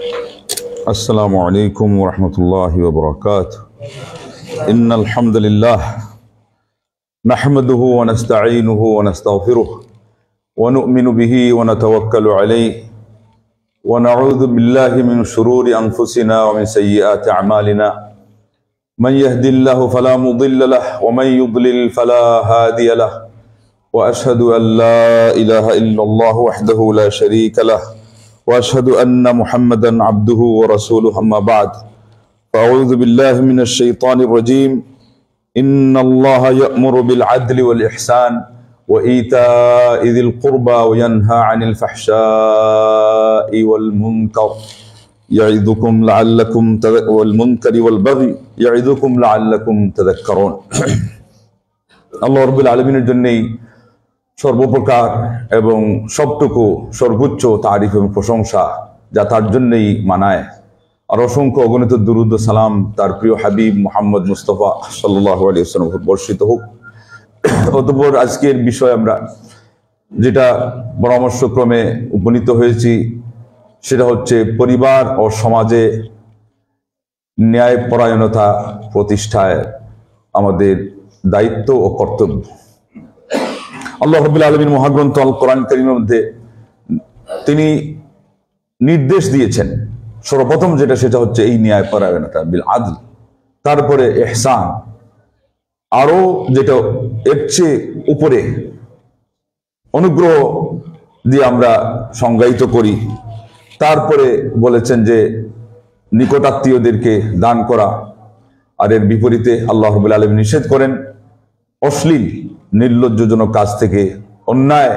السلام عليكم ورحمة الله وبركاته. إن الحمد لله نحمده ونستعينه ونستغفره ونؤمن به ونتوكل عليه ونعوذ بالله من شرور أنفسنا ومن سيئات أعمالنا. من يهد الله فلا مضل له ومن يضلل فلا هادي له، وأشهد أن لا إله إلا الله وحده لا شريك له، وأشهد أن محمدا عبده ورسوله. أما بعد، فأعوذ بالله من الشيطان الرجيم. إن الله يأمر بالعدل والإحسان وإيتاء ذي القربى وينهى عن الفحشاء والمنكر يعظكم لعلكم والمنكر والبغي يعظكم لعلكم تذكرون. আল্লাহ রাব্বুল আলামিনের জন্যই সর্বপ্রকার এবং সবটুকু সর্বোচ্চ তারিফ এবং প্রশংসা, যা তার জন্যই মানায়। আর অসংখ্য অগণিত দুরূদ ও সালাম তার প্রিয় হাবিব মুহাম্মদ মুস্তাফা সাল্লাল্লাহু আলাইহি ওয়াসাল্লাম বর্ষিত হোক। অতঃপর আজকের বিষয় আমরা যেটা পরামর্শক্রমে উপনীত হয়েছি, সেটা হচ্ছে পরিবার ও সমাজে ন্যায়পরায়ণতা প্রতিষ্ঠায় আমাদের দায়িত্ব ও কর্তব্য। আল্লাহ রাব্বুল আলামিন মহাগ্রন্থ আল কোরআন কারীমের মধ্যে তিনি নির্দেশ দিয়েছেন, সর্বপ্রথম যেটা সেটা হচ্ছে এই ন্যায়পরায়ণতা বিল আদল, তারপরে ইহসান, আরো যেটা এর চেয়ে উপরে অনুগ্রহ দিয়ে আমরা সংজ্ঞায়িত করি। তারপরে বলেছেন যে নিকটাত্মীয়দেরকে দান করা, আর এর বিপরীতে আল্লাহ রাব্বুল আলামিন নিষেধ করেন অশ্লীল নির্লজ্জজনক কাজ থেকে, অন্যায়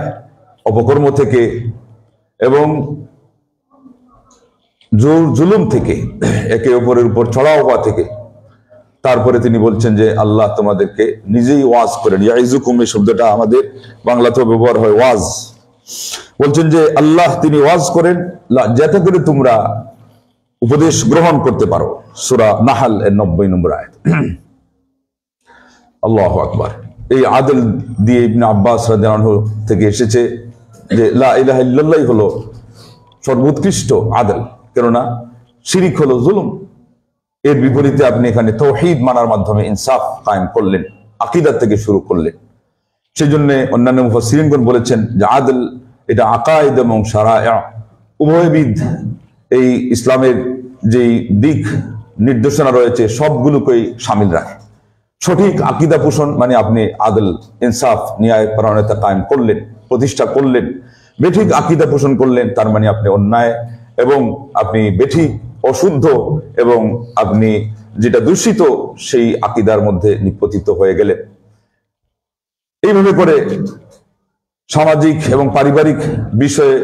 অপকর্ম থেকে এবং জুলুম থেকে, একে অপরের উপর চড়াও হওয়া থেকে। তারপরে তিনি বলছেন যে আল্লাহ তোমাদেরকে নিজেই ওয়াজ করেন। ইয়াইজুকুম, এই শব্দটা আমাদের বাংলাতেও ব্যবহার হয় ওয়াজ। বলছেন যে আল্লাহ তিনি ওয়াজ করেন যাতে করে তোমরা উপদেশ গ্রহণ করতে পারো। সূরা নাহল এর 90 নম্বর আয়াত। আল্লাহু আকবার। এই আদল দিয়ে ইবনে আব্বাস রাদিয়াল্লাহু আনহু থেকে এসেছে যে লা ইলাহা ইল্লাল্লাহ হলো সর্বোৎকৃষ্ট আদল, কেননা শিরিক হলো জুলুম। এর বিপরীতে আপনি এখানে তাওহীদ মানার মাধ্যমে ইনসাফ কায়েম করলেন, আকীদা থেকে শুরু করলেন। সেই জন্য অন্যান্য মুফাসসিরিনগণ বলেছেন যে আদল এটা আকায়েদ এবং শারায়া উভয়বিদ এই ইসলামের যেই দিক নির্দেশনা রয়েছে সবগুলোকেই শামিল রাখে। সঠিক আকীদা পোষণ মানে আপনি আদল, ইনসাফ, ন্যায় পরায়ণতা কায়েম করলেন, প্রতিষ্ঠা করলেন। বেঠিক আকীদা পোষণ করলেন, তার মানে আপনি অন্যায় এবং আপনি বেঠিক, অশুদ্ধ এবং আপনি যেটা দূষিত সেই আকীদার মধ্যে নিপতিত হয়ে গেলেন। এইভাবে করে সামাজিক এবং পারিবারিক বিষয়ে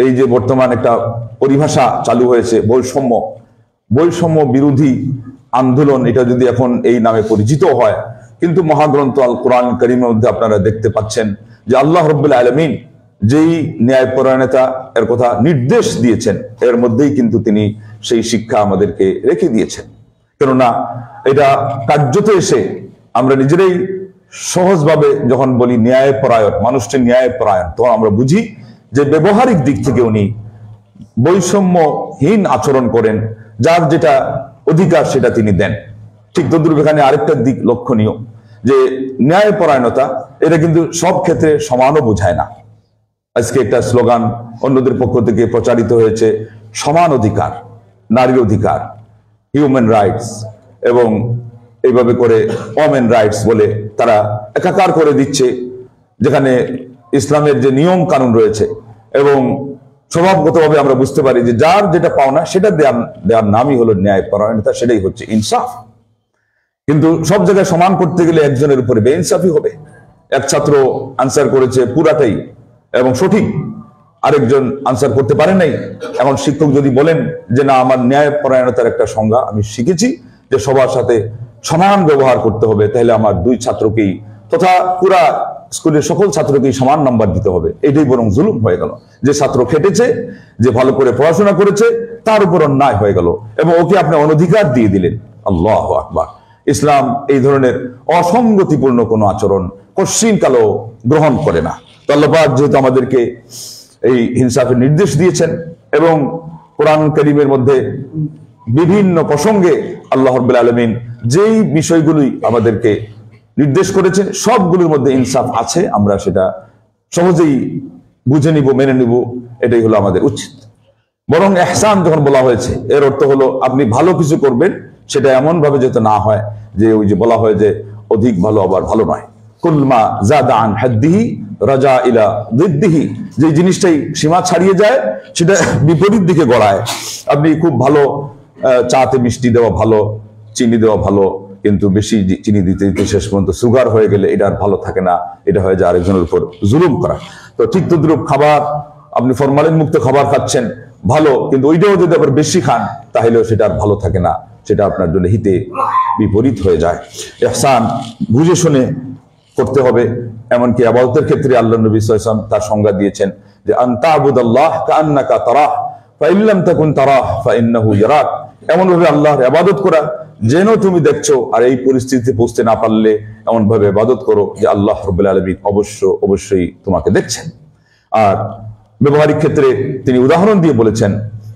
এই যে বর্তমান একটা পরিভাষা চালু হয়েছে বৈষম্য বিরোধী আন্দোলন, এটা যদি এখন এই নামে পরিচিত হয়, কিন্তু মহাগ্রন্থ আল কোরআন কারীমের মধ্যে আপনারা দেখতে পাচ্ছেন যে আল্লাহ রাব্বুল আলামিন যেই ন্যায়পরায়ণতা এর কথা নির্দেশ দিয়েছেন, এর মধ্যেই কিন্তু তিনি সেই শিক্ষা আমাদেরকে রেখে দিয়েছেন। কেননা এটা কার্যত এসে আমরা নিজেরাই সহজভাবে যখন বলি ন্যায়পরায়ণ, মানুষটি ন্যায়পরায়ণ, তখন আমরা বুঝি যে ব্যবহারিক দিক থেকে উনি বৈষম্যহীন আচরণ করেন, যার যেটা অধিকার সেটা তিনি দেন। ঠিক তদ্রুপ এখানে আরেকটা দিক লক্ষণীয় যে ন্যায়পরায়ণতা এটা কিন্তু সব ক্ষেত্রে সমানও বোঝায় না। আজকে একটা স্লোগান অন্যদের পক্ষ থেকে প্রচারিত হয়েছে, সমান অধিকার, নারীর অধিকার, হিউম্যান রাইটস, এবং এইভাবে করে ওমেন রাইটস বলে তারা একাকার করে দিচ্ছে, যেখানে ইসলামের যে নিয়ম কানুন রয়েছে এবং স্বভাবগতভাবে আমরা বুঝতে পারি যে যার যেটা পাওনা সেটা দেওয়ার নামই হলো ন্যায়পরায়ণতা, সেটাই হচ্ছে ইনসাফ। কিন্তু সব জায়গায় সমান করতে গেলে একজনের উপরে বেইনসাফি হবে। এক ছাত্র আনসার করেছে পুরাটাই এবং সঠিক, আরেকজন আনসার করতে পারে নাই। এখন শিক্ষক যদি বলেন যে না, আমার ন্যায়পরায়ণতার একটা সংজ্ঞা আমি শিখেছি যে সবার সাথে সমান ব্যবহার করতে হবে, তাহলে আমার দুই ছাত্রকেই তথা পুরা স্কুলের সকল ছাত্রকেই সমান নাম্বার দিতে হবে, এটাই বরং জুলুম হয়ে গেল। যে ছাত্র খেটেছে, যে ভালো করে পড়াশোনা করেছে, তার উপর অন্যায় হয়ে গেল এবং ওকে আপনি অনধিকার দিয়ে দিলেন। আল্লাহু আকবার। ইসলাম এই ধরনের অসঙ্গতিপূর্ণ কোনো আচরণ কশ্চিন কালেও গ্রহণ করে না। তো আল্লাহ পাক যেহেতু আমাদেরকে এই ইনসাফের নির্দেশ দিয়েছেন এবং কোরআন কারীমের মধ্যে বিভিন্ন প্রসঙ্গে আল্লাহ রাব্বুল আলামিন যেই বিষয়গুলি আমাদেরকে নির্দেশ করেছেন সবগুলোর মধ্যে ইনসাফ আছে, আমরা সেটা সহজেই বুঝে নিব, মেনে নিব, এটাই হলো আমাদের উচিত। বরং ইহসান যখন বলা হয়েছে এর অর্থ হলো আপনি ভালো কিছু করবেন, সেটা এমন ভাবে যাতে না হয় যে ওই যে বলা হয় যে অধিক ভালো আবার ভালো নয়। কুলমা জাদা আন হাদ্দিহি রাজা ইলা দিদ্দিহি, যে জিনিসটাই সীমা ছাড়িয়ে যায় সেটা বিপরীত দিকে গড়ায়। আপনি খুব ভালো চাতে মিষ্টি দেওয়া ভালো, চিনি দেওয়া ভালো, কিন্তু বেশি চিনি দিতে দিতে শেষ পর্যন্ত সুগার হয়ে গেলে এটা আর ভালো থাকে না, এটা হয়ে যায় আরেকজনের উপর জুলুম করা। তো ঠিক তদ্রূপ খাবার, আপনি ফরমালিন মুক্ত খাবার খাচ্ছেন ভালো, কিন্তু ওইটাও যদি আবার বেশি খান তাহলেও সেটা আর ভালো থাকে না, সেটা আপনার জন্য হিতে বিপরীত হয়ে যায়। ইহসান বুঝে শুনে করতে হবে। এমনকি ইবাদতের ক্ষেত্রে আল্লাহ নবী সাল্লাল্লাহু আলাইহি ওয়াসাল্লাম তার সংজ্ঞা দিয়েছেন যে আনতাবুদাল্লাহ কাআন্নাকা তারাহ ফাইন লাম তাকুন তারাহ ফাইন্নাহু ইয়ারাক, এমন ভাবে আল্লাহর ইবাদত করা যেন তুমি দেখছো, আর এই পরিস্থিতিতে পৌঁছতে না পারলে এমন ভাবে ইবাদত করো যে আল্লাহ রাব্বুল আলামিন অবশ্যই তোমাকে দেখছেন। আর ব্যবহারিক ক্ষেত্রে তিনি উদাহরণ দিয়ে বলেছেন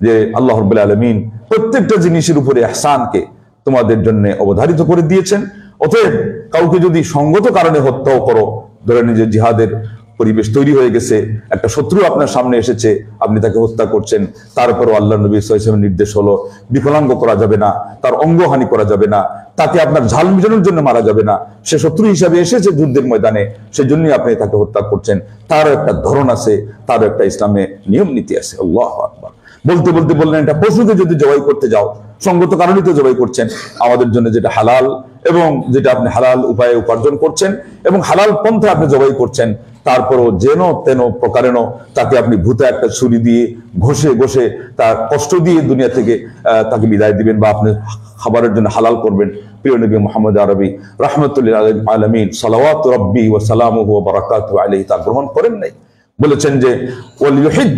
যে আল্লাহ রাব্বুল আলামিন প্রত্যেকটা জিনিসের উপরে ইহসানকে তোমাদের জন্য অবধারিত করে দিয়েছেন। অতএব কাউকে যদি সঙ্গত কারণে হত্যাও করো, ধরে নিজে জিহাদের পরিবেশ তৈরি হয়ে গেছে, একটা শত্রু আপনার সামনে এসেছে, আপনি তাকে হত্যা করছেন, তারপরও আল্লাহ নবী সাল্লাল্লাহু আলাইহি ওয়াসাল্লামের নির্দেশ হলো বিকলাঙ্গ করা যাবে না, তার অঙ্গহানি করা যাবে না, তাকে আপনার ঝাল মিটানোর জন্য মারা যাবে না, সে শত্রু হিসাবে এসেছে যুদ্ধের ময়দানে, সেজন্যই আপনি তাকে হত্যা করছেন। তারও একটা ধরন আছে, তারও একটা ইসলামে নিয়ম নীতি আছে। আল্লাহু আকবার। বলতে বলতে বললেন এটা পশুকে যদি জবাই করতে যাও, সঙ্গত কারণেই তো জবাই করছেন, আমাদের জন্য যেটা হালাল এবং যেটা আপনি হালাল উপায়ে উপার্জন করছেন এবং হালাল পন্থা আপনি জবাই করছেন, তারপরও যেন তেন প্রকারেণ তাকে আপনি ভূতে একটা ছুরি দিয়ে ঘষে ঘষে তার কষ্ট দিয়ে দুনিয়া থেকে তাকে বিদায় দিবেন বা আপনি খাবারের জন্য হালাল করবেন। প্রিয় নবী মুহাম্মদ আরবি রাহমাতুল্লিল আলামিন সালাওয়াতু রাব্বি ওয়া সালামুহু ওয়া বারাকাতুহু আলাইহি তা গ্রহণ করেন নাই। বলেছেন যে ওয়ালিউহিদ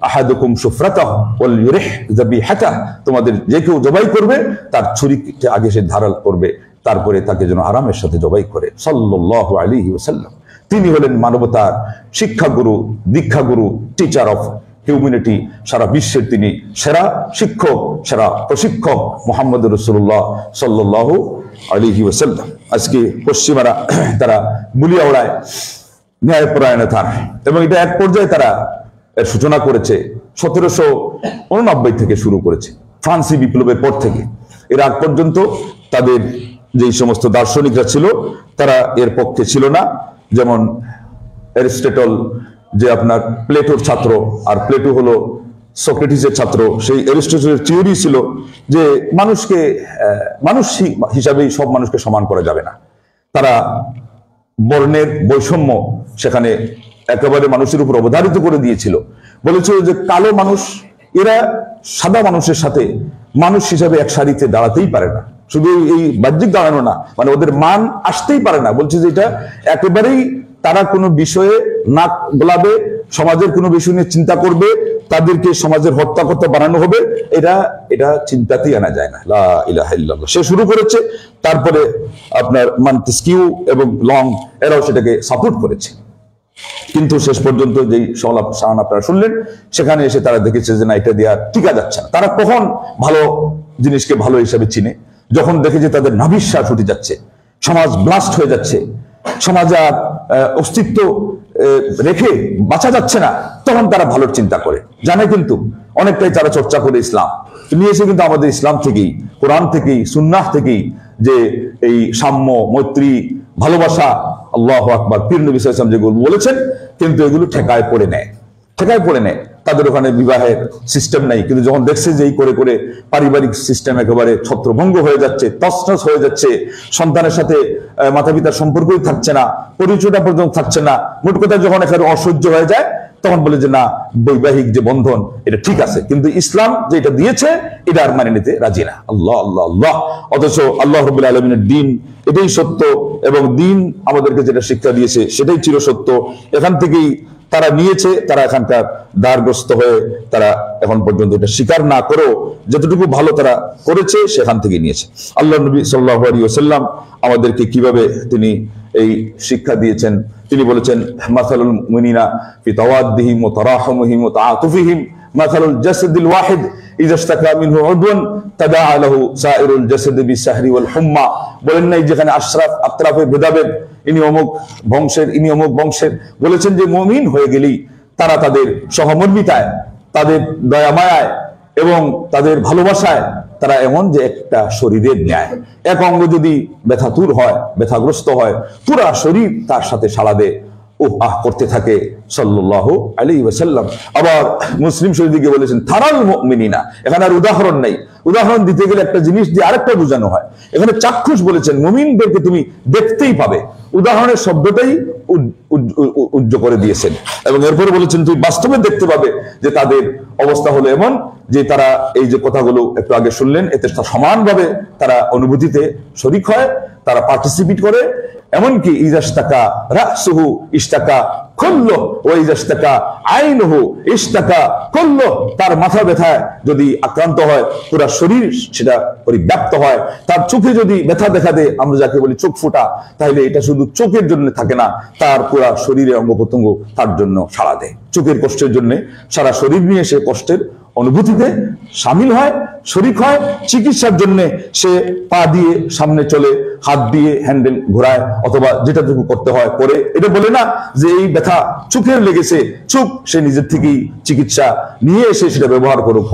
আহাদুকুম সুফরাতাহু ওয়ালিউরিহ যাবিহাতাহু, তোমাদের যে কেউ জবাই করবে তার ছুরিকে আগে সে ধারাল করবে, তারপরে তাকে যেন আরামের সাথে জবাই করে। সাল্লাল্লাহু আলাইহি ওয়াসাল্লাম তিনি হলেন মানবতার শিক্ষাগুরু, দীক্ষাগুরু, টিচার অফ হিউম্যানিটি। সারা বিশ্বের তিনি সেরা শিক্ষক, সেরা প্রশিক্ষক মুহাম্মদ রাসূলুল্লাহ সাল্লাল্লাহু আলাইহি ওয়াসাল্লাম। আজকে পশ্চিমারা তারা বুলিয়া ওড়ায় ন্যায়পরায়ণতার, এবং এটা এক পর্যায়ে তারা এর সূচনা করেছে 1789 থেকে শুরু করেছে, ফ্রান্সি বিপ্লবের পর থেকে। এর আগ পর্যন্ত তাদের যেই সমস্ত দার্শনিকরা ছিল তারা এর পক্ষে ছিল না। যেমন অ্যারিস্টটল যে আপনার প্লেটোর ছাত্র, আর প্লেটো হলো সক্রেটিসের ছাত্র। সেই অ্যারিস্টটলের থিওরি ছিল যে মানুষকে মানুষ হিসাবেই সব মানুষকে সমান করা যাবে না। তারা বর্ণের বৈষম্য সেখানে একেবারে মানুষের উপর অবধারিত করে দিয়েছিল। বলেছিল যে কালো মানুষ এরা সাদা মানুষের সাথে মানুষ হিসাবে এক সারিতে দাঁড়াতেই পারে না। শুধু এই বাহ্যিক দাঁড়ানো না, মানে ওদের মান আসতেই পারে না। বলছে যে এটা একেবারেই তারা কোনো বিষয়ে নাক গলাবে, সমাজের কোনো বিষয় নিয়ে চিন্তা করবে, তাদেরকে সমাজের হত্যাকর্তা বানানো হবে, এটা চিন্তাতেই আনা যায় না। লা ইলাহা ইল্লাল্লাহ সে শুরু করেছে, তারপরে আপনার মন্তেস্কিউ এবং লং এরাও সেটাকে সাপোর্ট করেছে। কিন্তু শেষ পর্যন্ত যেই সংলাপ আপনারা শুনলেন, সেখানে এসে তারা দেখেছে যে না, এটা দেওয়া টিকা যাচ্ছে না। তারা কখন ভালো জিনিসকে ভালো হিসাবে চিনে? যখন দেখে যে তাদের নাভিশ্বাস উঠে যাচ্ছে, সমাজ ব্লাস্ট হয়ে যাচ্ছে, সমাজ আর অস্তিত্ব রেখে বাঁচা যাচ্ছে না, তখন তারা ভালোর চিন্তা করে। জানে কিন্তু অনেকটাই তারা চর্চা করে ইসলাম নিয়েছে, কিন্তু আমাদের ইসলাম থেকেই, কোরআন থেকেই, সুন্নাহ থেকেই যে এই সাম্য, মৈত্রী, ভালোবাসা, আল্লাহু আকবার, পীর নবী সাল্লাল্লাহু আলাইহি ওয়াসাল্লাম যেগুলো বলেছেন, কিন্তু এগুলো ঠেকায় পড়ে নেয়। তাদের ওখানে বিবাহের সিস্টেম নাই, কিন্তু যখন দেখছে যে এই করে করে পারিবারিক সিস্টেম একেবারে ছত্রভঙ্গ হয়ে যাচ্ছে, তছনছ হয়ে যাচ্ছে, সন্তানের সাথে মাতা পিতার সম্পর্কই থাকছে না, পরিচয়টা পর্যন্ত থাকছে না, মোট কথা যখন এখানে অসহ্য হয়ে যায়, তখন বলে যে না, বৈবাহিক যে বন্ধন এটা ঠিক আছে, কিন্তু ইসলাম যেটা দিয়েছে এটা আর মানে নিতে রাজি না। আল্লাহ আল্লাহ আল্লাহ। অথচ আল্লাহ রাব্বুল আলামিনের দ্বীন এটাই সত্য, এবং দ্বীন আমাদেরকে যেটা শিক্ষা দিয়েছে সেটাই চিরসত্য। এখান থেকেই তারা নিয়েছে, তারা এখানকার দ্বারগ্রস্ত হয়ে তারা এখন পর্যন্ত এটা স্বীকার না করেও যতটুকু ভালো তারা করেছে সেখান থেকে নিয়েছে। আল্লাহ নবী সাল্লাল্লাহু আলাইহি ওয়াসাল্লাম আমাদেরকে কিভাবে তিনি এই শিক্ষা দিয়েছেন, তিনি বলেছেন মাসালুল মুমিনিনা ফি তাওয়াদ্দিহিম ওয়া তারাহুমিহিম ওয়া তাআতুফিহিম মাসালুল জাসাদিল ওয়াহিদ ইযা ইশতাকা মিনহু উদওয়ান তাদাআ লাহু সাইরুল জাসাদি বিসাহরি ওয়াল হুম্মা। বলেন নাই যেখানে আশরাফ আতরাফের ভেদাভেদ, ইনি অমুক বংশের, ইনি অমুক বংশের, বলেছেন যে মুমিন হয়ে গেলেই তারা তাদের সহমর্মিতায়, তাদের দয়া মায়ায় এবং তাদের ভালোবাসায় তারা এমন যে একটা শরীরের ন্যায়। এক অঙ্গ যদি ব্যথাতুর হয়, ব্যথাগ্রস্ত হয়, পুরা শরীর তার সাথে সাড়া দেয়, আহ করতে থাকে সাল্লাল্লাহু আলাইহি ওয়াসাল্লাম। আবার মুসলিম শরীফে বলেছেন তারাল মুমিনিনা, এখানে আর উদাহরণ নাই। উদাহরণ দিতে গেলে একটা জিনিস দিয়ে আরেকটা বোঝানো হয়। এখানে চাক্ষুষ বলেছেন, মুমিনদেরকে তুমি দেখতেই পাবে, উদাহরণের শব্দটাই উজ্জ করে দিয়েছেন। এবং এরপরে বলেছেন তুমি বাস্তবে দেখতে পাবে যে তাদের অবস্থা হলো এমন যে তারা এই যে কথাগুলো একটু আগে শুনলেন, এতে সমানভাবে তারা অনুভূতিতে শরীক হয়, তারা পার্টিসিপেট করে। এমনকি ইজাস্তাকা রাসুহু ইশতাকা কুল্লু ওয়া ইজাস্তাকা আইনুহু ইশতাকা কুল্লু, তার মাথা ব্যথায় যদি আক্রান্ত হয় পুরো শরীর সেটা পরিব্যাপ্ত হয়। তার চোখে যদি ব্যথা দেখা দেয়, আমরা যাকে বলি চোখ ফোঁটা, তাহলে এটা শুধু চোখের জন্য থাকে না, তার পুরো শরীরের অঙ্গ প্রত্যঙ্গ তার জন্য সাড়া দেয়। চোখের কষ্টের জন্য সারা শরীর নিয়ে সে কষ্টের অনুভূতিতে সামিল হয়, শরীক হয়। চিকিৎসার জন্য সে পা দিয়ে সামনে চলে, হাত দিয়ে হ্যান্ডেল ঘোরায়, অথবা যেটাটুকু করতে হয় করে। এটা বলে না যে এই ব্যথা চোখের লেগেছে, চোখ সে নিজের থেকেই চিকিৎসা নিয়ে এসে সেটা ব্যবহার করুক,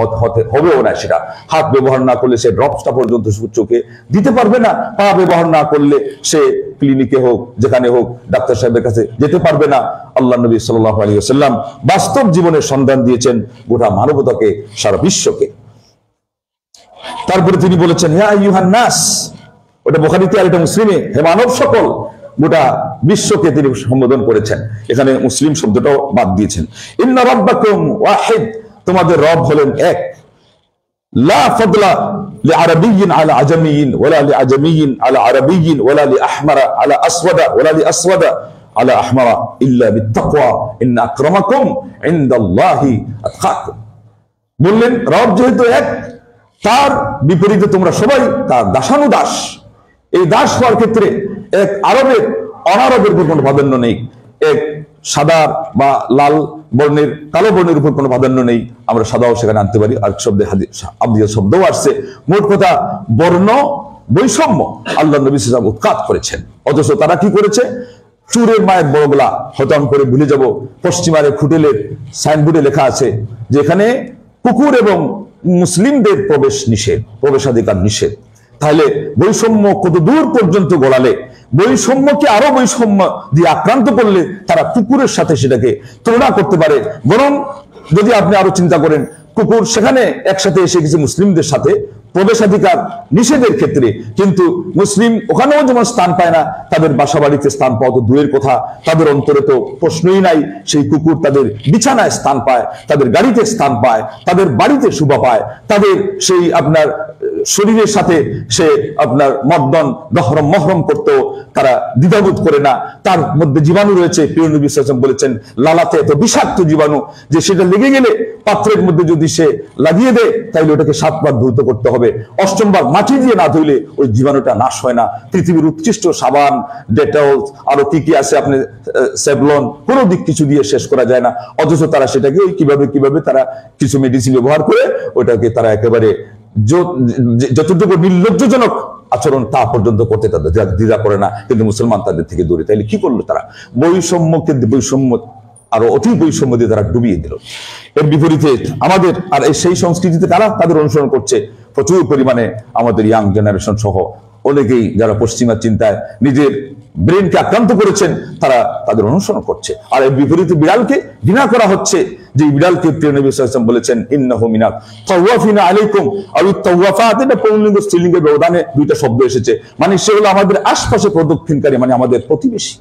হবেও না সেটা। হাত ব্যবহার না করলে সে ড্রপসটা পর্যন্ত চোখে দিতে পারবে না, পা ব্যবহার না করলে সে ক্লিনিকে হোক যেখানে হোক ডাক্তার সাহেবের কাছে যেতে পারবে না। আল্লাহ নবী সাল্লাল্লাহু আলাইহি ওয়াসাল্লাম বাস্তব জীবনের সন্ধান দিয়েছেন গোটা মানবতাকে, সারা বিশ্বকে। তারপরে তিনি বলেছেন ইয়া আইয়ুহান নাস, ওটা বুখারীতে আর এটা মুসলিমে, হে মানব সকল, গোটা বিশ্বকে তিনি সম্বোধন করেছেন। এখানে মুসলিম শব্দটাও বাদ দিয়েছেন। ইন্না রাব্বাকুম ওয়াহিদ, তোমাদের রব হলেন এক। লা ফাদলা লিআরাবিয়্যিন আলা আজামিয়্যিন ওয়ালা লিআজামিয়্যিন আলা আরাবিয়্যিন ওয়ালা লিআহমারা আলা আসওয়াদা ওয়ালা লিআসওয়াদা আলা আহমারা ইল্লা বিত্তাকওয়া ইন্না আকরামাকুম ইনদাল্লাহি আতকাকুম। বললেন রব যেহেতু এক, তার বিপরীতে তোমরা সবাই তার দাসানুদাস। এই দাস হওয়ার ক্ষেত্রে এক আরবের অনারবের উপর কোনো প্রাধান্য নেই, এক সাদা বা লাল বর্ণের কালো বর্ণের উপর কোনো প্রাধান্য নেই। আমরা সাদাও সেখানে আনতে পারি, আর শব্দে আব্দিয়া শব্দও আসছে। মোট কথা বর্ণ বৈষম্য আল্লাহ নবী সাল্লাল্লাহু আলাইহি ওয়াসাল্লাম উৎখাত করেছেন। অথচ তারা কি করেছে? চুরের মায়ের বড়গলা হতম করে ভুলে যাব। পশ্চিমারে খুটেলের সাইনবোর্ডে লেখা আছে যেখানে কুকুর এবং মুসলিমদের প্রবেশ নিষেধ, প্রবেশাধিকার নিষেধ। তাহলে বৈষম্য কত দূর পর্যন্ত গড়ালে, বৈষম্যকে আরো বৈষম্য দিয়ে আক্রান্ত করলে তারা কুকুরের সাথে সেটাকে তুলনা করতে পারে। বরং যদি আপনি আরো চিন্তা করেন, কুকুর সেখানে একসাথে এসে গেছে মুসলিমদের সাথে প্রবেশাধিকার নিষেধের ক্ষেত্রে, কিন্তু মুসলিম ওখানেও যেমন স্থান পায় না, তাদের বাসা বাড়িতে স্থান পাওয়া তো দূরের কথা, তাদের অন্তরে তো প্রশ্নই নাই। সেই কুকুর তাদের বিছানায় স্থান পায়, তাদের গাড়িতে স্থান পায়, তাদের বাড়িতে শোভা পায়, তাদের সেই আপনার শরীরের সাথে সে আপনার মর্দন দহরম মহরম করতেও তারা দ্বিধাবোধ করে না। তার মধ্যে জীবাণু রয়েছে, প্রিয় নবী সাল্লাল্লাহু আলাইহি ওয়াসাল্লাম বলেছেন লালাতে এত বিষাক্ত জীবাণু যে সেটা লেগে গেলে পাত্রের মধ্যে যদি সে লাগিয়ে দেয় তাহলে ওটাকে 7 বার ধৌত করতে হবে, 8ম বার মাটি দিয়ে না ধুইলে ওই জীবাণুটা নাশ হয় না। পৃথিবীর উৎকৃষ্ট সাবান, ডেটল, আরো কি কি আছে আপনি সেভলন, কোনো দিক কিছু দিয়ে শেষ করা যায় না। অথচ তারা সেটাকে ওই কিভাবে তারা কিছু মেডিসিন ব্যবহার করে ওটাকে তারা একেবারে যতটুকু নির্লজ্জজনক আচরণ তা পর্যন্ত করতে তাদের দ্বিধা করে না, কিন্তু মুসলমান তাদের থেকে দূরে। তাইলে কি করলো তারা? বৈষম্যকে বৈষম্য আরো অতি বৈষম্য দিয়ে তারা ডুবিয়ে দিল। এর বিপরীতে আমাদের আর সেই সংস্কৃতিতে কারা তাদের অনুসরণ করছে? প্রচুর পরিমাণে আমাদের ইয়াং জেনারেশন সহ অনেকেই যারা পশ্চিমা চিন্তায় নিজের ব্রেনকে আক্রান্ত করেছেন, তারা তাদের অনুসরণ করছে। আর এর বিপরীতে বিড়ালকে ঘৃণা করা হচ্ছে, যে বিড়ালকে প্রিয় নবী সাল্লাল্লাহু আলাইহি ওয়াসাল্লাম বলেছেন ইন্নাহু মিনাত তাওয়াফিনা আলাইকুম আও তাওয়াফাত, এটা পুল্লিঙ্গ স্ত্রীলিঙ্গের ব্যবধানে দুইটা শব্দ এসেছে, মানে সে হলো আমাদের আশপাশে প্রদক্ষিণকারী, মানে আমাদের প্রতিবেশী।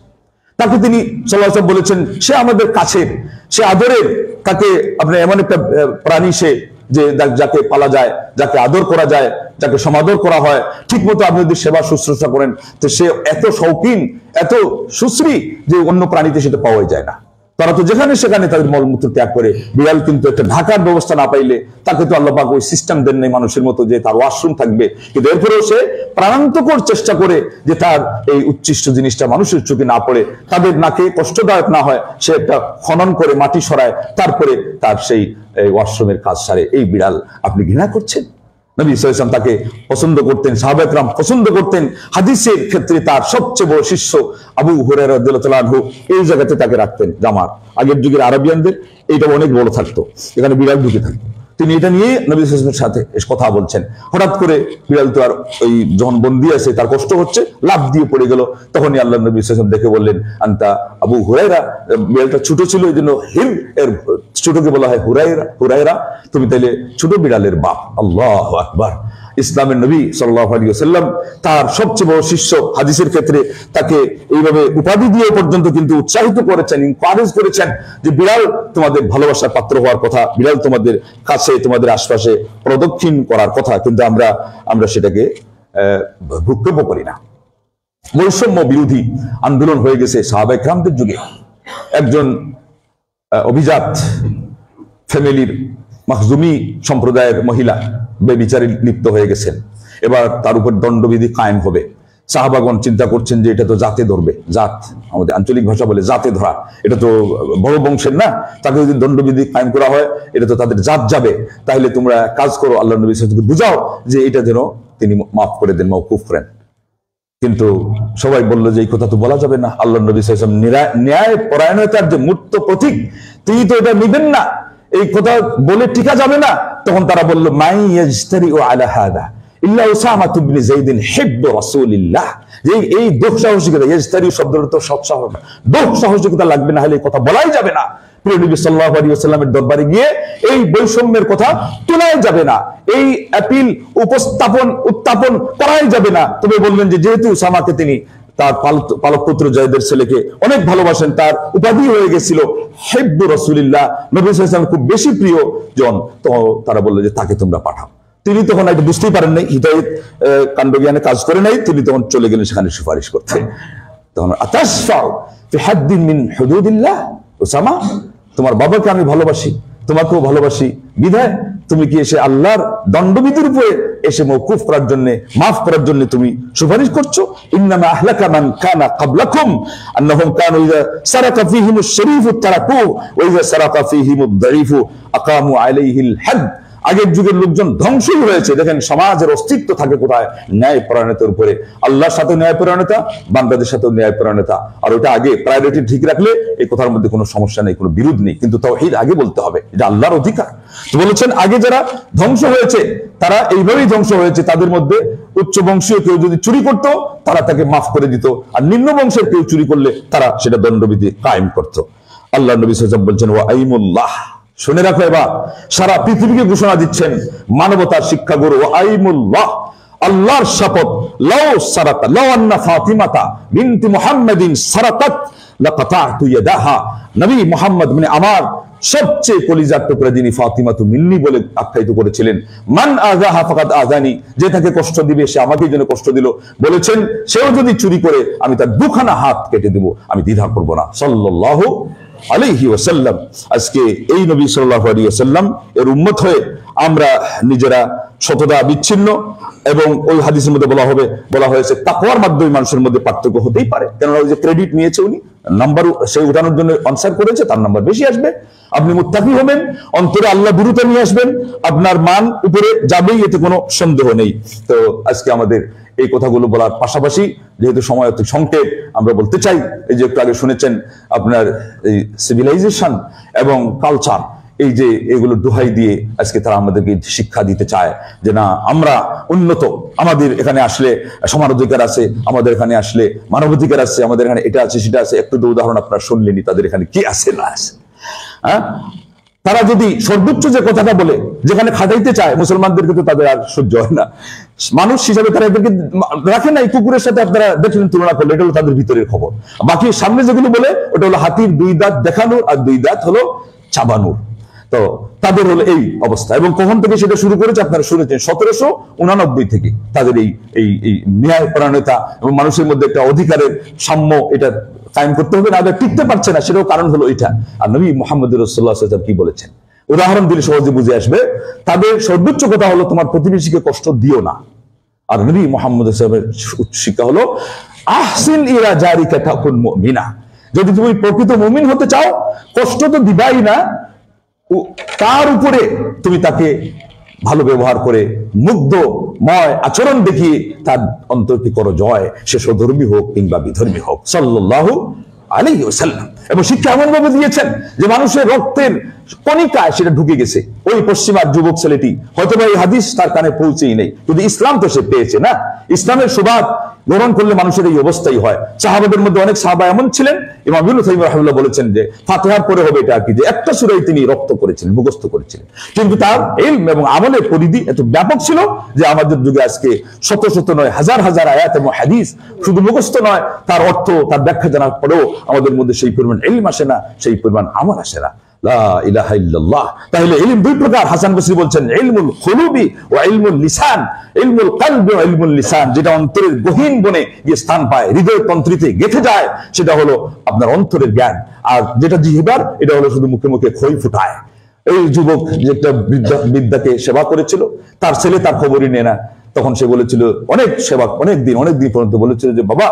তাকে তিনি সাল্লাল্লাহু আলাইহি ওয়াসাল্লাম বলেছেন সে আমাদের কাছের, সে আদরের। তাকে আপনি এমন একটা প্রাণী সে যে যাকে পালা যায়, যাকে আদর করা যায়, যাকে সমাদর করা হয়, ঠিক মতো আপনি যদি সেবা শুশ্রূষা করেন তো সে এত শৌখিন, এত সুশ্রী যে অন্য প্রাণীতে সেটা পাওয়া যায় না। তারা তো যেখানে সেখানে তাদের মলমূত্র ত্যাগ করে। বিড়াল কিন্তু একটা ঢাকার ব্যবস্থা না পাইলে, তাকে তো আল্লাহ পাক ওই সিস্টেম দেন নাই মানুষের মতো যে তার ওয়াশরুম থাকবে, কিন্তু এরপরেও সে প্রাণান্তকর চেষ্টা করে যে তার এই উচ্ছিষ্ট জিনিসটা মানুষের চোখে না পড়ে, তাদের নাকে কষ্টদায়ক না হয়, সে একটা খনন করে মাটি সরায়, তারপরে তার সেই ওয়াশরুমের কাজ সারে। এই বিড়াল আপনি ঘৃণা করছেন? নবী সাল্লাল্লাহু আলাইহি ওয়াসাল্লাম তাকে পছন্দ করতেন, সাহাবায়ে কেরাম পছন্দ করতেন। হাদিসের ক্ষেত্রে তার সবচেয়ে বড় শিষ্য আবু হুরায়রা রাদিয়াল্লাহু তাআলা আনহু এই জায়গাতে তাকে রাখতেন। জামার আগের যুগের আরবিয়ানদের এইটা অনেক বড় থাকতো, এখানে বিড়াল ঢুকে থাকতো। তিনি এটা নিয়ে নবী সাল্লাল্লাহু আলাইহি ওয়াসাল্লামের সাথে কথা বলছেন। হঠাৎ করে বিড়াল তো আর ওই যখন বন্দি আছে, তার কষ্ট হচ্ছে, লাফ দিয়ে পড়ে গেল। তখনই আল্লাহ নবী সাল্লাল্লাহু আলাইহি ওয়াসাল্লাম দেখে বললেন, আনতা আবু হুরায়রা। বিড়ালটা ছোট ছিল, এই জন্য হির এর ছোটকে বলা হয় হুরায়রা। হুরায়রা, তুমি তাইলে ছোট বিড়ালের বাপ। আল্লাহু আকবার। ইসলামের নবী সাল্লাল্লাহু আলাইহি ওয়াসাল্লাম তার সবচেয়ে বড় শিষ্য হাদিসের ক্ষেত্রে তাকে এইভাবে উপাধি দিয়ে পর্যন্ত কিন্তু উৎসাহিত করেছেন, এনকারেজ করেছেন যে বিড়াল তোমাদের ভালোবাসার পাত্র হওয়ার কথা, বিড়াল তোমাদের কাছে, তোমাদের আশপাশে প্রদক্ষিণ করার কথা, কিন্তু আমরা সেটাকে ভ্রুক্ষেপ করি না। বৈষম্য বিরোধী আন্দোলন হয়ে গেছে সাহাবায়ে কেরামদের যুগে। একজন অভিজাত ফ্যামিলির মাখজুমি সম্প্রদায়ের মহিলা বেবিচারে লিপ্ত হয়ে গেছেন। এবার তার উপর দণ্ডবিধি কায়েম হবে। সাহাবাগণ চিন্তা করছেন যে এটা তো জাতে ধরবে, জাত আমাদের আঞ্চলিক ভাষা বলে জাতে ধরা, এটা তো বড় বংশের না, তাকে যদি দণ্ডবিধি কায়েম করা হয় এটা তো তাদের জাত যাবে। তাহলে তোমরা কাজ করো, আল্লাহ নবী সাল্লাল্লাহু আলাইহি ওয়াসাল্লামকে বুঝাও যে এটা যেন তিনি মাফ করে দেন, মাওকুফ করেন। কিন্তু সবাই বলল যে এই কথা তো বলা যাবে না, আল্লাহ নবী সাল্লাল্লাহু আলাইহি ওয়াসাল্লাম ন্যায় পরায়ণতার যে মূর্ত প্রতীক, তিনি তো এটা নিবেন না, এই কথা বলে টিকা যাবে না। তখন তারা বলল, মাই ইয়াজতারিউ আলা হাদা ইল্লা উসামা ইবনে যায়েদ হিব্ব রাসূলিল্লাহ। যে এই দুঃসাহসিকতা, ইয়াজতারিউ শব্দটা তো সৎসাহস, দুঃসাহসিকতা লাগবে না হলে এই কথা বলাই যাবে না। প্রিয় নবী সাল্লাল্লাহু আলাইহি ওয়াসাল্লামের দরবারে গিয়ে এই বৈষম্যের কথা তোলাই যাবে না, এই অ্যাপিল উত্থাপন করাই যাবে না। তবে বললেন যে যেহেতু উসামাকে তিনি তার পালক পুত্র জায়েদের ছেলেকে অনেক ভালোবাসেন, তার উপাধি হয়ে গেছিল হিব্বু রাসূলিল্লাহ, নবী সাল্লাল্লাহু আলাইহি ওয়াসাল্লাম খুব বেশি প্রিয় জন। তো তারা বললো যে তাকে তোমরা পাঠাও। তিনি তখন এটা বুঝতেই পারেন নাই, হিদায়াত কাণ্ডজ্ঞানে কাজ করে নাই, তিনি তখন চলে গেলেন সেখানে সুপারিশ করতে। তখন আতাশফাউ ফি হাদ্দিন মিন হুদুদিল্লাহ, উসামা তোমার বাবাকে আমি ভালোবাসি, তোমাকেও ভালোবাসি, বিধায় তুমি কি এসে আল্লাহর দণ্ডবিধির উপরে এসে মওকুফ করার জন্য, মাফ করার জন্য তুমি সুপারিশ করছো? ইন্নামা আহলাকা মান কানা ক্বাবলাকুম আন্নাহুম কানু ইযা সারাকা ফীহিমুশ শরীফু তারাকু ওয়া ইযা সারাকা ফীহিমুদ দাঈফু আকামু আলাইহিল হাদ। আগের যুগের লোকজন ধ্বংসই হয়েছে। দেখেন সমাজের অস্তিত্ব থাকে কোথায়? ন্যায় পরায়ণতার উপরে। আল্লাহর সাথে ন্যায় পরায়ণতা, বান্দাদের সাথেও ন্যায় পরায়ণতা, আর ওটা আগে প্রায়োরিটি ঠিক রাখলে এই কথার মধ্যে কোনো সমস্যা নেই, কোনো বিরোধ নেই। কিন্তু তাওহীদ আগে বলতে হবে, এটা আল্লাহর অধিকার। তো বলেছেন আগে যারা ধ্বংস হয়েছে তারা এইভাবেই ধ্বংস হয়েছে। তাদের মধ্যে উচ্চ বংশীয় কেউ যদি চুরি করত তারা তাকে মাফ করে দিত, আর নিম্ন বংশের কেউ চুরি করলে তারা সেটা দণ্ডবিধি কায়েম করত। আল্লাহ নবী সাল্লাল্লাহু আলাইহি ওয়াসাল্লাম বলছেন ওয়া আইমুল্লাহ, শুনে রাখো, এবার সারা পৃথিবীকে ঘোষণা দিচ্ছেন মানবতার শিক্ষাগুরু, আইমুল্লাহ, আল্লাহর শপথ, লাউ সারাকা লাউ আন্না ফাতিমাতা বিনতি মুহাম্মাদিন সারাকাত লাকাতাতু ইয়াদাহা। নবী মুহাম্মদ মানে আমার সবচেয়ে কলিজার টুকরা যিনি ফাতিমাতু মিন্নি বলে আখ্যায়িত করেছিলেন, মান আযাহা ফাকাদ আযানি, যে তাকে কষ্ট দিবে সে আমাকেই যেন কষ্ট দিল। বলেছেন সেও যদি চুরি করে আমি তার দুখানা হাত কেটে দেব, আমি দ্বিধা করব না। সাল্লাল্লাহু আলাইহি ওয়াসাল্লাম। আজকে এই নবী সাল্লাল্লাহু আলাইহি ওয়াসাল্লাম এর উম্মত হয়ে আমরা নিজেরা শতদা বিচ্ছিন্ন, এবং ওই হাদিসের মধ্যে বলা হয়েছে তাকওয়ার মাধ্যমে মানুষের মধ্যে পার্থক্য হতেই পারে। কেননা ওই যে ক্রেডিট নিয়েছে উনি, নাম্বার সে উঠানোর জন্য আনসার করেছে, তার নাম্বার বেশি আসবে। আপনি মুত্তাকি হবেন, অন্তরে আল্লাহ ভীরুতা নিয়ে আসবেন, আপনার মান উপরে যাবেই, এতে কোনো সন্দেহ নেই। তো আজকে আমাদের এই কথাগুলো বলার পাশাপাশি, যেহেতু সময় অতি সংক্ষেপ, আমরা বলতে চাই এই যে একটু আগে শুনেছেন আপনার এই সিভিলাইজেশন এবং কালচার, এই যে এগুলো দোহাই দিয়ে আজকে তারা আমাদেরকে শিক্ষা দিতে চায় যে না আমরা উন্নত, আমাদের এখানে আসলে সমান অধিকার আছে, আমাদের এখানে আসলে মানবাধিকার আছে, আমাদের এখানে এটা আছে সেটা আছে। একটু উদাহরণ আপনারা শুনলেনি তাদের এখানে কি আছে না আছে। হ্যাঁ, তারা যদি সর্বোচ্চ যে কথাটা বলে, যেখানে খাটাইতে চায় মুসলমানদেরকে, তো তাদের আর সহ্য হয় না। মানুষ হিসাবে তারা এদেরকে রাখে না। এই কুকুরের সাথে আপনারা দেখলেন তুলনা করলে, এটা হলো তাদের ভিতরের খবর। বাকি সামনে যেগুলো বলে ওটা হলো হাতির 2 দাঁত দেখানোর আর 2 দাঁত হলো চাবানোর। তো তাদের হলো এই অবস্থা। এবং কখন থেকে সেটা শুরু করেছে আপনারা শুনেছেন, 1789 থেকে তাদের এই ন্যায় পরায়ণতা এবং মানুষের মধ্যে একটা অধিকারের সাম্য এটা কায়েম করতে হবে, না টিকতে পারছে না, সেটাও কারণ হলো এটা। আর নবী মুহাম্মদ রাসূলুল্লাহ সাল্লাল্লাহু আলাইহি ওয়াসাল্লাম কি বলেছেন, উদাহরণ দিলে সহজে বুঝে আসবে। তাদের সর্বোচ্চ কথা হলো তোমার প্রতিবেশীকে কষ্ট দিও না। আর নবী মুহাম্মদ সাল্লাল্লাহু আলাইহি ওয়াসাল্লামের শিক্ষা হলো আহসিন ইলা জারিকা তাকুন মুমিনা, যদি তুমি প্রকৃত মুমিন হতে চাও কষ্ট তো দিবাই না, তার উপরে তুমি তাকে ভালো ব্যবহার করে মুগ্ধময় আচরণ দেখিয়ে তার অন্তরকে করো জয়, সে স্বধর্মী হোক কিংবা বিধর্মী হোক সাল্লাল্লাহু আলাইহি ওয়াসাল্লাম। এবং শিক্ষা এমন ভাবে দিয়েছেন যে মানুষের রক্তের কণিকায় সেটা ঢুকে গেছে। ওই পশ্চিমার যুবক ছেলেটি হয়তো এই হাদিস তার কানে পৌঁছেই নেই, কিন্তু ইসলাম তো সে পেয়েছে না। ইসলামের সুবাদ গ্রহণ করলে মানুষের এই অবস্থাই হয়। সাহাবাদের মধ্যে অনেক সাহাবা এমন ছিলেন, ইমাম ইবনে তাইমিয়া রাহিমাহুল্লাহ বলেছেন যে ফাতিহার পরে হবে এটা কি, যে একটা সূরাই তিনি রপ্ত করেছিলেন, মুখস্থ করেছিলেন, কিন্তু তার ইলম এবং আমলের পরিধি এত ব্যাপক ছিল যে আমাদের যুগে আজকে শত শত নয় হাজার হাজার আয়াত এবং হাদিস শুধু মুখস্থ নয়, তার অর্থ তার ব্যাখ্যা জানার পরেও আমাদের মধ্যে সেই পরিমাণ ইলম আসে না, সেই পরিমাণ আমল আসে না। লা ইলাহা ইল্লাল্লাহ। তাহলে ইলম দুই প্রকার। হাসান বসরি বলছেন ইলমুল কুলুবি ওয়া ইলমুল লিসান, ইলমুল কলবি ওয়া ইলমুল লিসান, যেটা অন্তরের গহীন বনে গিয়ে স্থান পায়, হৃদয় তন্ত্রীতে গেঁথে যায়, সেটা হলো আপনার অন্তরের জ্ঞান। আর যেটা জিহ্বার, এটা হলো শুধু মুখে মুখে খই ফুটায়। এই যুবক যে একটা বিদ্যাকে সেবা করেছিল, তার ছেলে তার খবরই নেয় না, তখন সে বলেছিল অনেক সেবা, অনেক দিন পর্যন্ত বলেছিল যে বাবা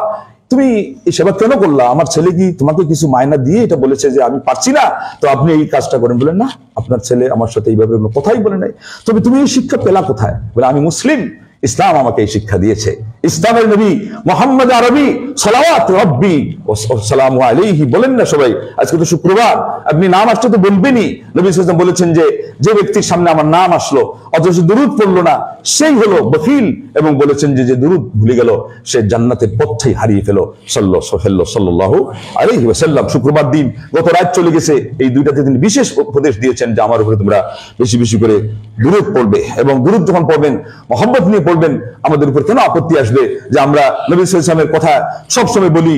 তুমি এই সেবা কেন করলা, আমার ছেলে কি তোমাকে কিছু মায়না দিয়ে এটা বলেছে যে আমি পারছি না, তো আপনি এই কাজটা করেন। বলেন না, আপনার ছেলে আমার সাথে এইভাবে কোনো কথাই বলে নাই, তবে তুমি এই শিক্ষা পেলা কোথায়? বলে আমি মুসলিম, ইসলাম আমাকে এই শিক্ষা দিয়েছে। ইসলামের নবী মুহাম্মদ আরবি সালাওয়াত রাব্বি ওয়া সালামু আলাইহি বলেন না সবাই, আজকে তো শুক্রবার, আপনি নাম আসছে তো বলবেনই। নবী সাল্লাল্লাহু আলাইহি ওয়াসাল্লাম বলেছেন যে যে ব্যক্তির সামনে আমার নাম আসলো অথচ দুরূদ পড়লো না, সেই হলো বখিল, এবং বলেছেন যে যে দুরূদ ভুলে গেল সে জান্নাতের পথই হারিয়ে ফেলো সাল্লাল্লাহু আলাইহি ওয়াসাল্লাম। শুক্রবার দিন গত রাত চলে গেছে, এই দুইটাতে তিনি বিশেষ উপদেশ দিয়েছেন যে আমার উপরে তোমরা বেশি বেশি করে দুরূদ পড়বে, এবং দুরূদ যখন পড়বেন মহব্বত নিয়ে পড়বেন। আমাদের উপর কেন আপত্তি আসবে যে আমরা নবী সাল্লাল্লাহু আলাইহি ওয়াসাল্লামের কথা সবসময় বলি,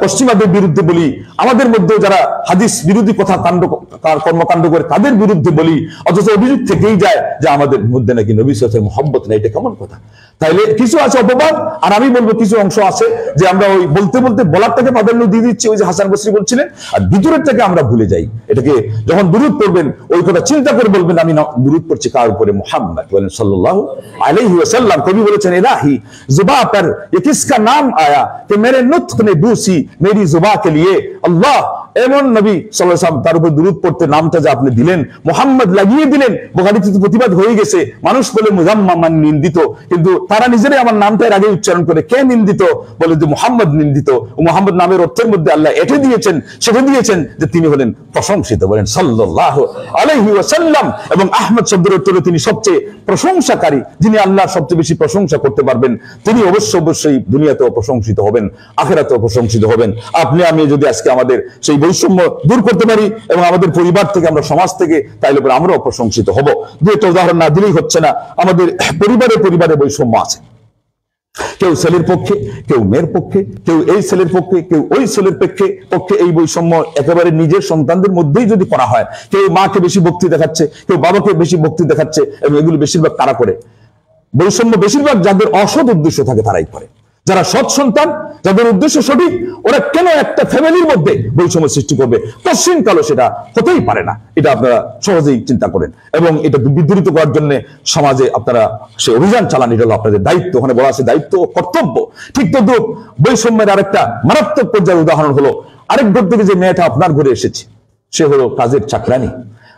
পশ্চিমাদের বিরুদ্ধে বলি, আমাদের মধ্যে যারা হাদিস বিরোধী কথা কর্মকাণ্ড করে তাদের বিরুদ্ধে বলি, অথচ অভিযোগ থেকেই যায় যে আমাদের মধ্যে নাকি নবী সাল্লাল্লাহু আলাইহি ওয়াসাল্লামের মহব্বত নেই। এটা কেমন কথা? তাইলে কিছু আছে অপবাদ, আর আমি বলবো কিছু অংশ আছে যে আমরা ওই বলতে বলতে বলারটাকে প্রাধান্য দিয়ে দিচ্ছি, ওই যে হাসান বসরি বলছিলেন, আর ভিতরেরটাকে আমরা ভুলে যাই। এটাকে যখন দুরূদ পড়বেন ওই কথা চিন্তা করে বলবেন আমি দুরূদ পড়ছি কার উপরে? মুহাম্মদ বলেন সাল্লাল্লাহু আলাইহি ওয়াসাল্লাম। কবি বলেছেন ইলাহি जुबा पर ये किसका नाम आया कि मेरे नुत्क ने बूसी मेरी जुबा के लिए। अल्लाह এমন নবী সাল্লাল্লাহু আলাইহি ওয়াসাল্লাম তার উপর দুরূদ পড়তে নামটা যে আপনি দিলেন, মুহাম্মদ লাগিয়ে দিলেন, বুখারীতে তো প্রতিবাদ হয়ে গেছে, মানুষ বলে মুজাম্মামান নিন্দিত, কিন্তু তারা নিজেরাই আমার নামটা এর আগে উচ্চারণ করে কে নিন্দিত? বলে যে মুহাম্মদ নিন্দিত। ও মুহাম্মদ নামের অর্থের মধ্যে আল্লাহ এটে দিয়েছেন, সেটা দিয়েছেন যে তিনি হলেন প্রশংসিত। বলেন সাল্লাল্লাহু আলাইহি ওয়াসাল্লাম। এবং আহমদ শব্দের অর্থ তিনি সবচেয়ে প্রশংসাকারী, যিনি আল্লাহর সবচেয়ে বেশি প্রশংসা করতে পারবেন, তিনি অবশ্যই দুনিয়াতেও প্রশংসিত হবেন, আখিরাতেও প্রশংসিত হবেন। আপনি আমি যদি আজকে আমাদের সেই বৈষম্য দূর করতে পারি এবং আমাদের পরিবার থেকে, আমরা সমাজ থেকে, তাইলে পরে আমরাও প্রশংসিত হব। দুইটা উদাহরণ না দিলেই হচ্ছে না, আমাদের পরিবারে বৈষম্য আছে। কেউ ছেলের পক্ষে, কেউ মেয়ের পক্ষে, কেউ এই ছেলের পক্ষে, কেউ ওই ছেলের পক্ষে। এই বৈষম্য একেবারে নিজের সন্তানদের মধ্যেই যদি করা হয়, কেউ মাকে বেশি ভক্তি দেখাচ্ছে, কেউ বাবাকে বেশি ভক্তি দেখাচ্ছে, এবং এগুলো বেশিরভাগ তারা করে। বৈষম্য বেশিরভাগ যাদের অসৎ উদ্দেশ্য থাকে তারাই করে। যারা সৎ সন্তান, যাদের উদ্দেশ্য সঠিক, ওরা কেন একটা ফ্যামিলির মধ্যে বৈষম্য সৃষ্টি করবে? কঠিন কালো সেটা হতেই পারে না। এটা আপনারা সহজেই চিন্তা করেন, এবং এটা বিদ্রোহিত করার জন্য সমাজে আপনারা সে অভিযান চালান, এটা হলো আপনাদের দায়িত্ব। ওখানে বলা আছে দায়িত্ব ও কর্তব্য। ঠিক তো বৈষম্যের আরেকটা মারাত্মক পর্যায়ের উদাহরণ হলো, আরেক ঘর থেকে যে মেয়েটা আপনার ঘরে এসেছে সে হলো কাজের চাকরানি,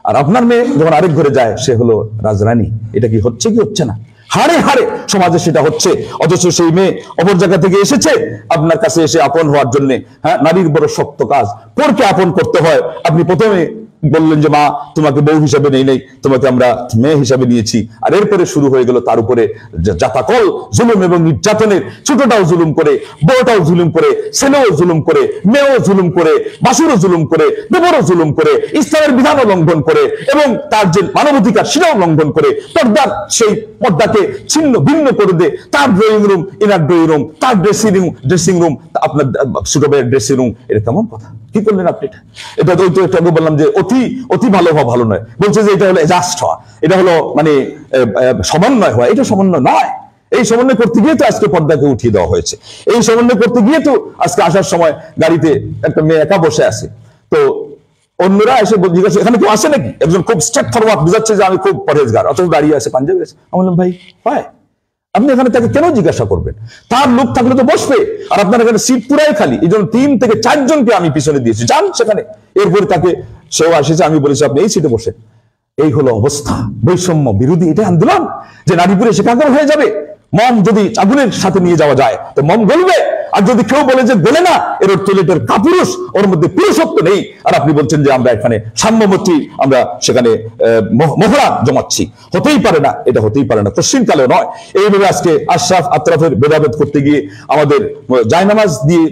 আর আপনার মেয়ে যখন আরেক ঘরে যায় সে হলো রাজরানী। এটা কি হচ্ছে কি হচ্ছে না? হারে হারে সমাজে সেটা হচ্ছে। অথচ সেই মেয়ে অপর জায়গা থেকে এসেছে আপনার কাছে এসে আপন হওয়ার জন্য। হ্যাঁ, নারীর বড় শক্ত কাজ, পরকে আপন করতে হয়। আপনি প্রথমে বললেন যে মা তোমাকে বউ হিসাবে নেই, তোমাকে আমরা মেয়ে হিসাবে নিয়েছি, আর এরপরে শুরু হয়ে গেল তার উপরে জাতাকল জুলুম এবং নির্যাতনের। ছোটটাও জুলুম করে, বড়টাও জুলুম করে, ছেলেও জুলুম করে, মেয়েও জুলুম করে, বাসুরও জুলুম করে, দেবরও জুলুম করে, ইসলামের বিধানও লঙ্ঘন করে, এবং তার যে মানবাধিকার সেটাও লঙ্ঘন করে। পর্দার সেই পর্দাকে ছিন্ন ভিন্ন করে দে, তার drawing room, inner drawing room, তার ড্রেসিং রুম, আপনার ছোট ভাইয়ের ড্রেসিং রুম। এটা কেমন কথা? কি করলেন আপনি? এটা তো একটু আগে বললাম যে অতি ভালো হওয়া ভালো নয়, বলছে যে এটা হলো এডজাস্ট হওয়া, এটা হলো মানে সমন্বয় হওয়া। এটা সমন্বয় নয়, এই সমন্বয় করতে গিয়ে তো আজকে পর্দাকে উঠিয়ে দেওয়া হয়েছে, এই সমন্বয় করতে গিয়ে তো আজকে আসার সময় গাড়িতে একটা মেয়ে একা বসে আছে, তো অন্যরা এসে জিজ্ঞাসা এখানে কেউ আসে নাকি, একজন খুব স্ট্রেট ফরওয়ার্ড বুঝাচ্ছে যে আমি খুব পরহেজগার, অথচ দাঁড়িয়ে আছে পাঞ্জাবি আছে। আমি বললাম ভাই হয় আপনি এখানে তাকে কেন জিজ্ঞাসা করবেন, তার লোক থাকলে তো বসবে, আর আপনার এখানে সিট পুরাই খালি, এই জন্য 3 থেকে 4 জনকে আমি পিছনে দিয়েছি, যান সেখানে। এরপরে তাকে সেও আসেছে, আমি বলেছি আপনি এই সিটে বসে। এই হলো অবস্থা, বৈষম্য বিরোধী এটা আন্দোলন, যে নারীপুরে সেখানে হয়ে যাবে। মম যদি আগুনের সাথে নিয়ে যাওয়া যায় তো মম গলবে, আর যদি কেউ বলে যে গলে না, এর অর্থ এটার কাপুরুষ, ওর মধ্যে পুরুষত্ব নেই। আর আপনি বলছেন যে আমরা এখানে সাম্যমূর্তি, আমরা সেখানে মহড়া জমাচ্ছি, হতেই পারে না, এটা হতেই পারে না, কোশ্চিনকালেও নয়। এইভাবে আজকে আশরাফ আতরাফের ভেদাভেদ করতে গিয়ে আমাদের জায়নামাজ দিয়ে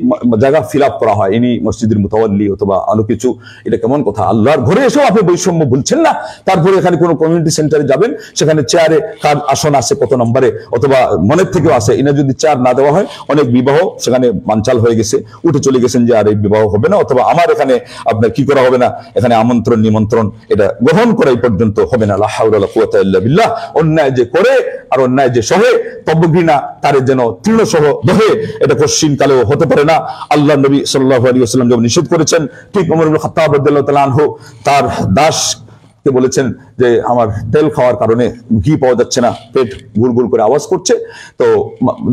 জায়গা ফিল আপ করা হয়, ইনি মসজিদের মুতাওয়াল্লি অথবা আলো কিছু, এটা কেমন কথা? আল্লাহর ঘরে এসেও আপনি বৈষম্য বলছেন না। তারপরে এখানে কোনো কমিউনিটি সেন্টারে যাবেন, সেখানে চেয়ারে কার আসন আছে কত নম্বরে, অথবা মনের থেকেও আছে, এনে যদি চেয়ার না দেওয়া হয়, অনেক বিবাহ সেখানে বানচাল হয়ে গেছে, উঠে চলে গেছেন যে আর এই বিবাহ হবে না, অথবা আমার এখানে আপনার কি করা হবে না, এখানে আমন্ত্রণ নিমন্ত্রণ এটা গ্রহণ করাই পর্যন্ত হবে না। লা হাওলা ওয়ালা কুওয়াতা ইল্লা বিল্লাহ। অন্যায় যে করে আর অন্যায় যে সহে তব্বঘৃণা তার যেন তৃণসহ দহে, এটা কোশ্চিন কালেও হতে পারে না। আল্লাহ নবী সাল্লাল্লাহু আলাইহি ওয়াসাল্লাম যেমন নিষেধ করেছেন, ঠিক ওমর ইবনে খাত্তাব রাদিয়াল্লাহু তাআলা আনহু তার দাসকে বলেছেন যে আমার তেল খাওয়ার কারণে ঘি পাওয়া যাচ্ছে না, পেট গুড়গুড় করে আওয়াজ করছে। তো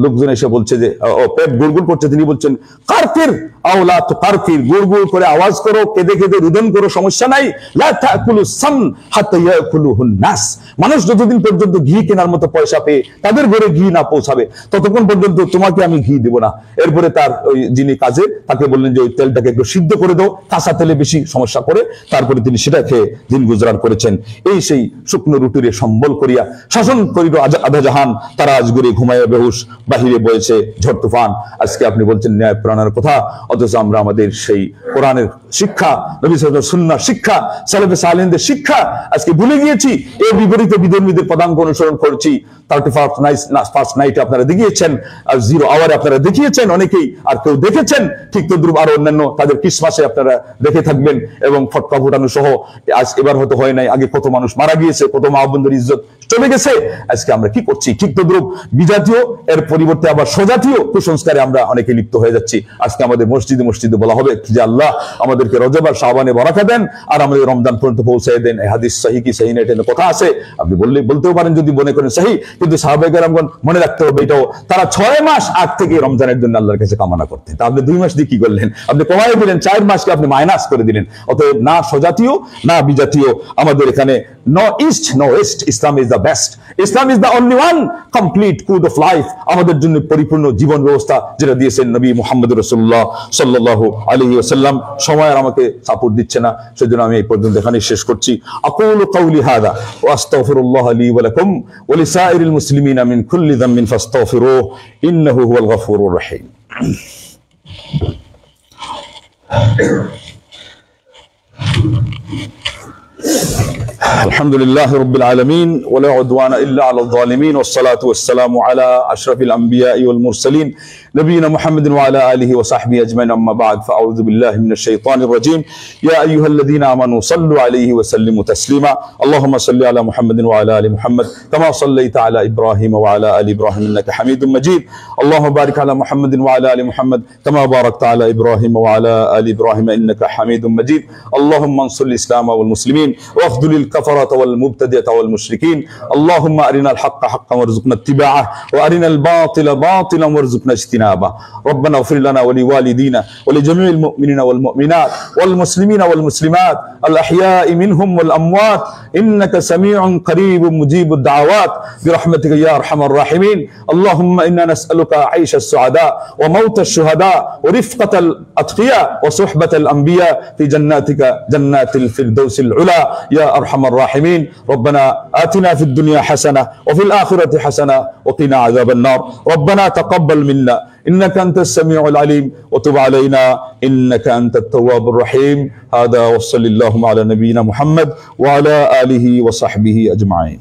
লোকজন এসে বলছে যে ও পেট গুড়গুড় করছে, তিনি বলছেন কারফির আওলা তো কারফির, গুড়গুড় করে আওয়াজ করো, কেঁদে কেঁদে রুদন করো, সমস্যা নাই। লা তাকুলু সাম হাত্তা ইয়াকুলুহুন নাস, মানুষ যতদিন পর্যন্ত ঘি কেনার মতো পয়সা পেয়ে তাদের ঘরে ঘি না পৌঁছাবে ততক্ষণ পর্যন্ত তোমাকে আমি ঘি দেব না। এরপরে তার ওই যিনি কাজে তাকে বললেন যে ওই তেলটাকে একটু সিদ্ধ করে দাও, কাঁচা তেলে বেশি সমস্যা করে। তারপরে তিনি সেটা খেয়ে দিন গুজরান করেছেন। এই সেই শুকনো রুটিরে সম্বল করিয়া শাসন করিল আধা জাহান, তারা আজ গড়ে ঘুমায় বেহুশ, বাহিরে বয়েছে ঝড় তুফান। আজকে আপনি বলছেন ন্যায় প্রাণের কথা, অথচ আমরা আমাদের সেই কোরআনের শিক্ষা, নবী সাল্লাল্লাহু আলাইহি ওয়াসাল্লামের সুন্নাহ শিক্ষা, সালেফে সালেহিনদের শিক্ষা আজকে ভুলে গিয়েছি। এর বিপরীতে বিধর্মীদের পদাঙ্ক অনুসরণ করছি। 31st নাইটে আপনারা দেখিয়েছেন, আর 0 আওয়ারে আপনারা দেখিয়েছেন অনেকেই, আর কেউ দেখেছেন ঠিক তদ্রুপ আরো অন্যান্য তাদের ক্রিসমাসে আপনারা দেখে থাকবেন, এবং ফটকা ফুটানো সহ। আজ এবার হয়তো হয় নাই, আগে কত মানুষ মারা গিয়েছে, কত মা বোনদের ইজ্জত চলে গেছে। আজকে আমরা কি করছি? ঠিক তদ্রুপ বিজাতীয় এর পরিবর্তে আবার স্বজাতীয় কুসংস্কারে আমরা অনেকে লিপ্ত হয়ে যাচ্ছি। আজকে আমাদের মসজিদে মসজিদে বলা হবে যে আল্লাহ আমাদেরকে রজব আর শাবানে বরাকা দেন, আর আমাদের রমজান পর্যন্ত পৌঁছায় দেন। এই হাদিস সহিহ কি সহিহ না এটা কথা আছে, আপনি বলতেও পারেন যদি মনে করেন সহিহ, কিন্তু সাহাবায়ে কেরামগণ মনে রাখতে হবে এটাও, তারা 6 মাস আগ থেকে রমজানের জন্য আল্লাহর কাছে কামনা করতেন। তা আপনি 2 মাস দিয়ে কি করলেন? আপনি কমাই দিলেন, 4 মাসকে আপনি মাইনাস করে দিলেন। অতএব না স্বজাতীয় না বিজাতীয়, আমাদের এখানে no east no west, Islam is the best, Islam is the only one complete code of life, আমাদের জন্য পরিপূর্ণ জীবন ব্যবস্থা যেটা দিয়েছেন নবী মুহাম্মদ রাসূলুল্লাহ সাল্লাল্লাহু আলাইহি ওয়াসাল্লাম। সময় আর আমাকে সাপোর্ট দিচ্ছে না, সেজন্য আমি এই পর্যন্ত এখানেই শেষ করছি। আকুলু কাউলি হাযা ওয়া আস্তাগফিরুল্লাহ লি ওয়া লাকুম ওয়া লিসাইরিল মুসলিমিনা মিন কুল্লি যামবিন ফাস্তাগফিরুহু ইন্নাহু হুয়াল গফুরুর রহিম। الحمد لله رب العالمين ولا عدوان إلا على الظالمين والصلاة والسلام على أشرف الأنبياء والمرسلين نبينا محمد وعلى آله وصحبه أجمعين. أما بعد فأعوذ بالله من الشيطان الرجيم. يا أيها الذين آمنوا صلوا عليه وسلموا تسليما. اللهم صل على محمد وعلى آل محمد كما صليت على إبراهيم وعلى آل إبراهيم إنك حميد مجيد. اللهم بارك على محمد وعلى آل محمد كما باركت على إبراهيم وعلى آل إبراهيم إنك حميد مجيد. اللهم انصر الإسلام والمسلمين واخذل الكفرة والمبتدعة والمشركين. اللهم أرنا الحق حقا وارزقنا اتباعه وأرنا الباطل باطلا وارزقنا اجتنابه. ربنا اغفر لنا ولوالدينا ولجميع المؤمنين والمؤمنات والمسلمين والمسلمات الأحياء منهم والأموات إنك سميع قريب مجيب الدعوات برحمتك يا أرحم الراحمين. اللهم إنا نسألك عيش السعداء وموت الشهداء ورفقة الأتقياء وصحبة الأنبياء في جناتك جنات الفردوس العلا يا أرحم الراحمين. ربنا آتنا في الدنيا حسنة وفي الآخرة حسنة وقنا عذاب النار. ربنا تقبل منا إنك أنت السميع العليم وتب علينا إنك أنت التواب الرحيم. هذا وصلى اللهم على نبينا محمد وعلى آله وصحبه أجمعين.